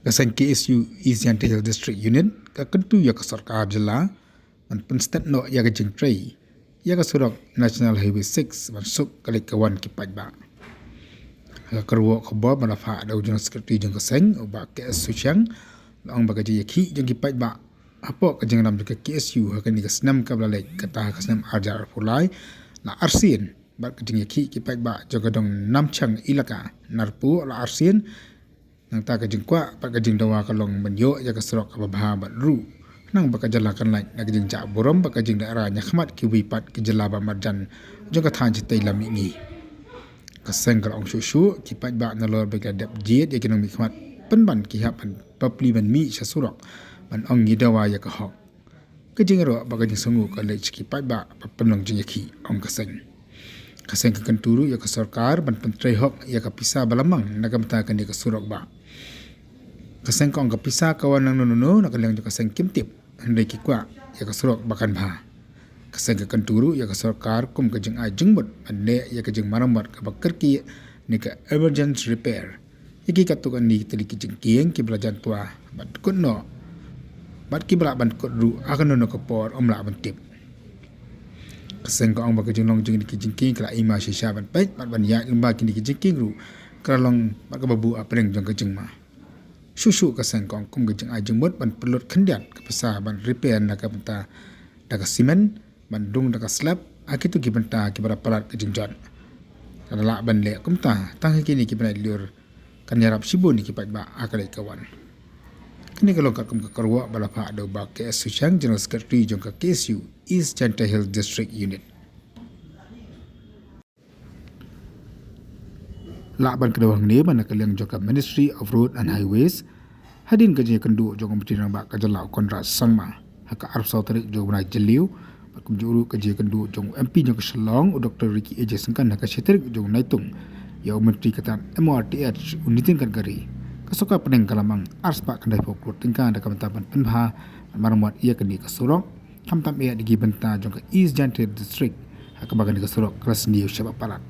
Kasan KSU East Yantahil District Unit kakentu ya sarkar jela man penstat no ya gajeng tray ya surok National Highway 6 masuk kali kawan kipat ba kerwo khabar manafa ada ujung sekretari jeng keseng ubak KSU Chang lang bagaji yaki jeng kipat ba apa kajeng nam ke KSU akan digasnam kablalai kata kasnam ajar pulai la arsin bat kajeng yaki kipat ba jogadong namchang ilaka narpu la arsin nang ta kajeng kwa pat kajeng dawa kalong banyo ya kasrok kababha bat ru nang bakajala kan lai na kajeng ja borom bakajeng daerah nyakmat kiwi pat kejela ba marjan joga than chitai lam ini kaseng kalong shushu kipat ba nalor bagadap jed ya kinong mikmat penban kihapan papli ban mi sasurok ban ong gidawa ya kahok kajeng ro bakajeng sungu kalai kipat ba penong jeng yaki ong kaseng kaseng kenturu ya ke sarkar ban pentrai hok ya kapisa balamang nagamtakan dia ke surok ba kaseng kong kapisa kawan nang nono nakaliang jo kaseng kimtip handai kikwa ya ke surok bakan bha kaseng kenturu ya ke sarkar kum kajeng ajeng bot ande ya kajeng maramat ka bakerki ni ka emergency repair iki katukan ni teli kijeng kieng ki belajan tua bat kunno bat ki bra ban kodru akan nono kapor omla bantip kaseng ko ang bagajeng long jeng ki jengking kala ima shisha ban pait bat ban ya limba kini ki jengking ru kralong bat babu apreng jong kajeng ma susu kaseng ko kum kajeng ajeng bot ban pelot khendiat kapasa ban repair na kapenta daga simen ban dung daga slab akitu ki benta ki bara parat kajeng jon la ban le kumta tang kini ki ban liur kan yarap sibun ki pat ba akalai kawan kini kalau kum ka karwa balapa ada ba KSU Chang General Secretary jong ka KSU East Yantahil District Unit. Laban kedawang ni mana kaliang jong ka Ministry of Road and Highways hadin kaji kendu jong komiti nang ba kajalau kontra sangma haka arab sautarik jong bana jeliu bakum juru kaji kendu jong MP jong ka Shalong Dr. Ricky Eje sengkan haka setirik jong naitung ya menteri katan MRTH unitin kan gari kasuka peneng kalamang ars pak kendai pokok tingkang ada kamentapan penbha maramuat ia kini kasurok hamtam ia digi benta jong ka East Yantahil District haka bagan di kasurok kelas niu syabak palat